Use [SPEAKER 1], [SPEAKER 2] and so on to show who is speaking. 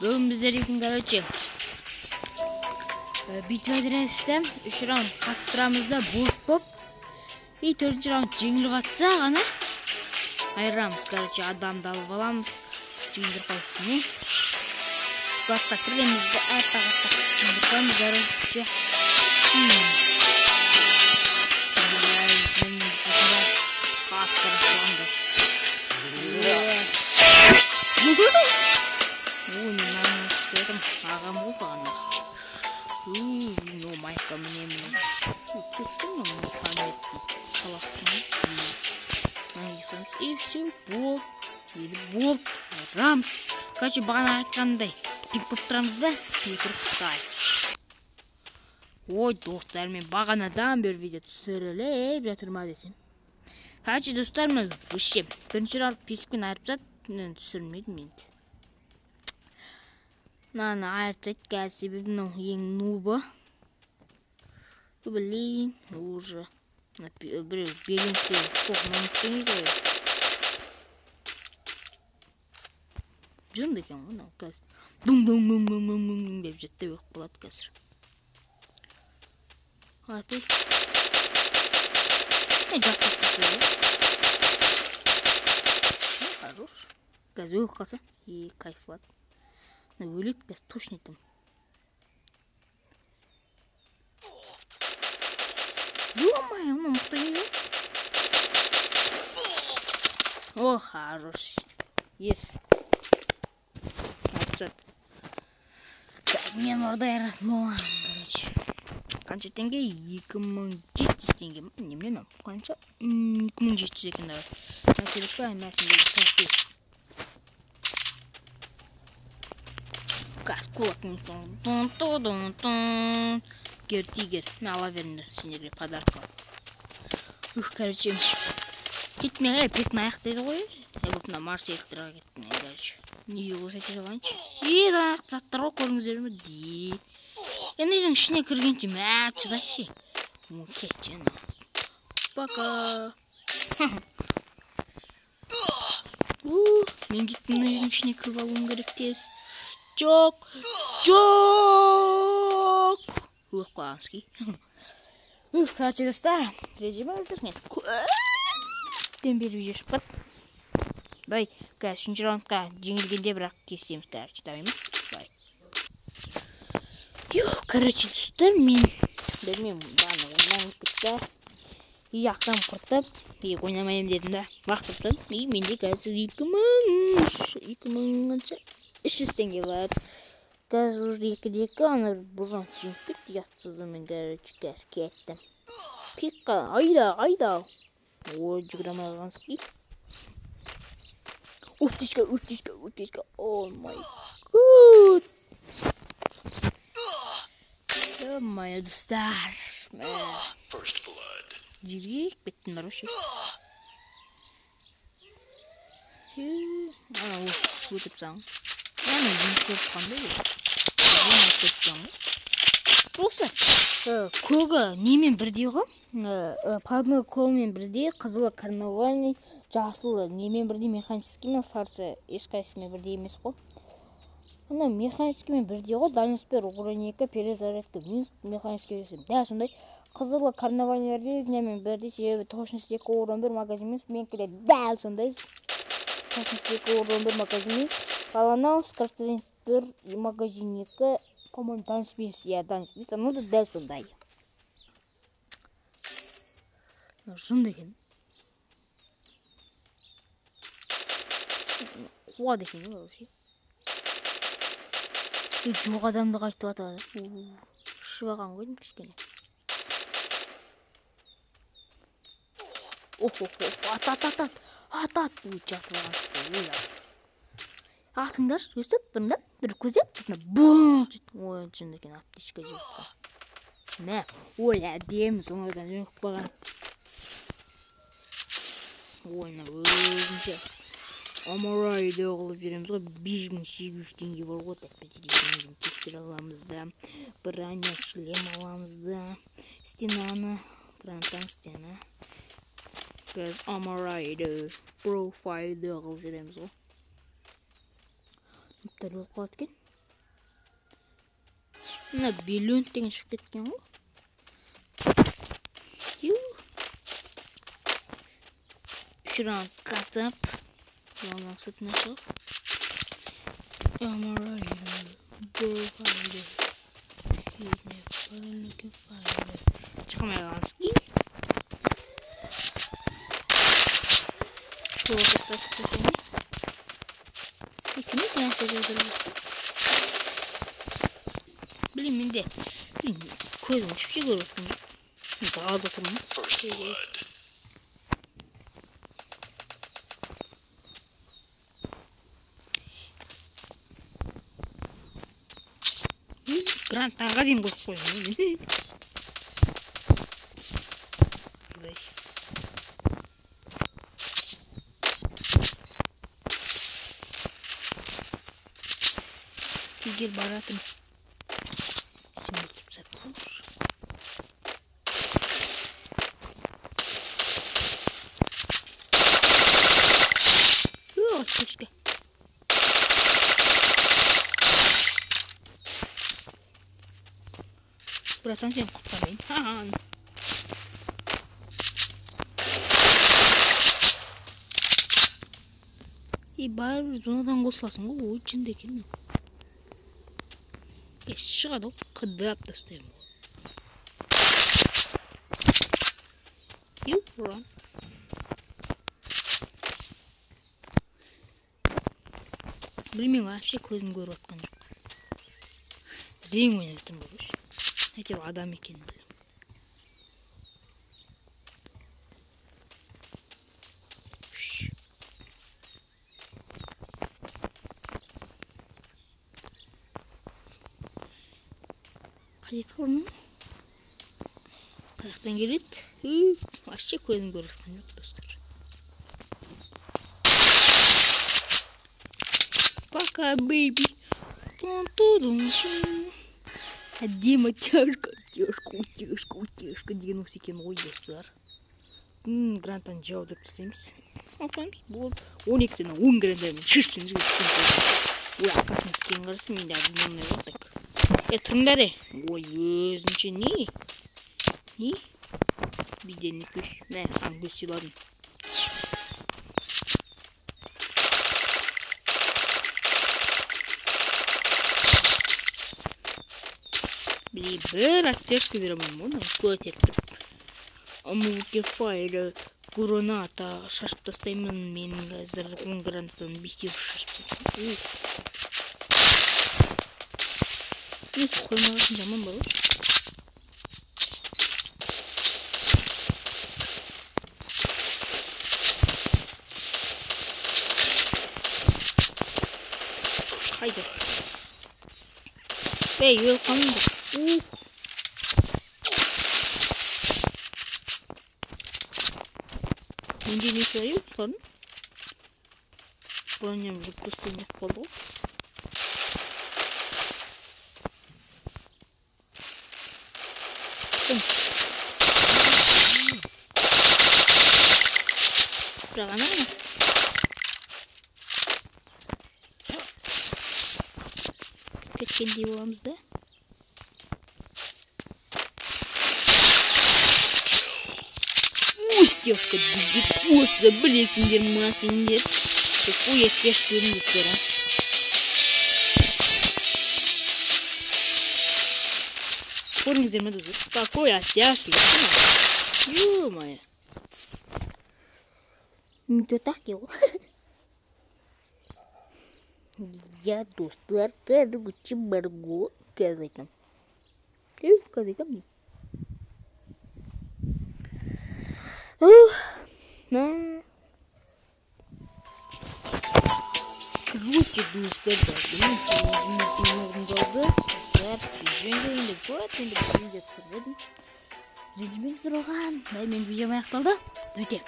[SPEAKER 1] Бүгін біздер екен, короче, битва діресті 3 раунд қатып тұрамызда болт боп. И 4-ші раунд жеңіліп атса ғана айырамыз, короче, адамды алып аламыз. Жеңдір қойып, складқа кіремізді әппақ-әппақ жеңдірқоймыз, короче. Ағам ғой бағана. Майқа мінемін. Көттің мұны Мұхаммедті салақсың. И все, болды. Болды. Рамыз. Короче, бағана айтқандай пик болып тұрамыз да. Петрықтай. Ой, достар, мен бағанадан бері видео түсіріліп жатырма десем. Короче, достар, мен вообще бірінші раунд песікпен айырып зат түсірмейдім енді. Наны айыртайды қазір себебі ең нубы. Блин, уже. Біреу белінсе қоқын ұмыттың еді ғой. Жынды екен ғой қазір. Дүң-дүң-дүң-дүң-дүң-дүң деп жетті өк болады қазір. Атып. Жақты түсірі. Хорош. Қазір өк қалса. Кайфлады. Өлет қазір точно етім. Ё-моё, ну мықты не? О, хорош. Ес. Апсат. Мен орда айрасын болған, короче. Қанша теңге? 2700 теңге. Немнен ам? Қанша? 2700 екен давай. Керек па, мәсіндегі сашу. Қас кулакның тон-тон-тон-тон. Тигер, мен ала веріңдер, сендерге подарок бар. Короче, кетмеге петін аяқ деді ғой. Бұпына Марс электроға кеттім, короче. Неге осы әте жаланшы? Аяқ заттар ғой, көріңіздер ме? Енді үйдің ішіне кіргенше мәт шыдайшы. Кетші, пока. Мен кеттім үйдің ішіне кіріп алуым керек тез. Жоқ. Өқ қоғанский. Короче, достар, режиміңіздер мен көптен бері видео шықпады. Бай, қазір 3-ші раундқа жеңілгенде бірақ кестеміз, короче, давай ма? Бай. Короче, достар, мен білмеймін, баны ойнамын кетті. И ақтам құртып, ойнамайым дедім да, бақтыптым. И менде қазір 2300 теңге болады. Қазір уже 2-2, ана бұржан жеңіп кетті, ұятсызды мен, короче, қазір кеттім. Пикқа, айда. Ой, жүгіремай қалғанский. Утечка. О май гуд. Ё-моё, достар. Жиргек беттім бар өші. Ана өтіп саң. Яны жинсеп қандай еді. Просто көгі немен бірдей ғой. Падны колмен бірдей, қызылы карнавальный, жасылы немен бірдей механический мен сарысы ешқайсымен бірдей емес қой. Ана механический мен бірдей ғой. Дальноспер угроника, перезарядка, механический бересем. Дәл сондай. Қызылы карнавальный бірдей, немен бірдей, себебі точность 2 урон 1 магазин емес. Менікі де дәл сондай. Точность 2 урон 1 магазин емес. Аланау, скоростность 1 магазин 2, по-моему, данспейс, ну да дәл сондай. Жын деген. Қуа деген вообще. Жоқ адамды қайтылады. Шыбаған қойдым кішкене. Ат. Жатып алған. Атыңдар, өстіп, бір көзеп, бұң жет. Ой, жын деген аптешка жетті. Мә, ой, әдемі соңырдан жөніп баған. Ойна өзінше. Амарайды оғылып жүреміз ғой, 5800 теңге бар ғой, тәппетелесіміздің тестер аламыз да, броня шлем аламыз да, стенаны, грантан стена. Кез амарайды профайлды қылып жүреміз ғой. Ниттер болып қалады екен. Мына биллион деген шығып кеткен ғой. Үш раунд қатып Яңның сытына шығып амарайды профайлды Чықамай қалғанский. Блин, менде көзім үшіп көріп отырмын. Далада тұрмын. Гранттанға дейін қосып қойдым. Егер баратын сен өтіп сәп қалыр. Көшке. Братан, сен құттарайын. Бәрі зонадан қосыласың ғой, ой жынды екен. Шығады ғой, қыдап тастаймын. Уран. Білмеймін, вообще көзім көріп отқан жоқ. Рең ойнайтын болыш. Әйтеуір адам екен білем. Қажет қылының. Бірақтан келеді. Вообще көзім көріп отқан жоқ, достар. Пока, бейби. Әдемі тяжко деген осы екен ғой, достар. Гранттан жауып тастаймыз. Алқаймыз, болды. 12-тен 10 гранттан шешкен жігіт. Ой, ақасын түскен қарсы, менде объемный болдық. Тұрыңдар, ой, өзінше не? Не? Бидені көш. Мә, сан көз сыйладым. Бір аптечку беремін, оны көтертіп. Амулке файлы граната шашып тастаймын. Мен қазір 10 гранаттан 5 шашып тастаймын. Несі қоймағасын жаман бар ғой. Қайда? Ей, өл қамында. Менде несі бар еуқларын? Броням жүк тастайын ек қалды ғой. Бірақ ана ма? Кеткендей боламыз да? Девка, бегикосы, білесіңдер ма сендер? Какой кеш көріндістер, а? Көріңіздер ма, достар? Какой оттяжки, ё-моё. Не так его. Я достар, короче, барго. Казай там. Казай там. На. Короче, достар, Ренжімеңіз тұрған. Дай мен видеом аяқталды. Давайте.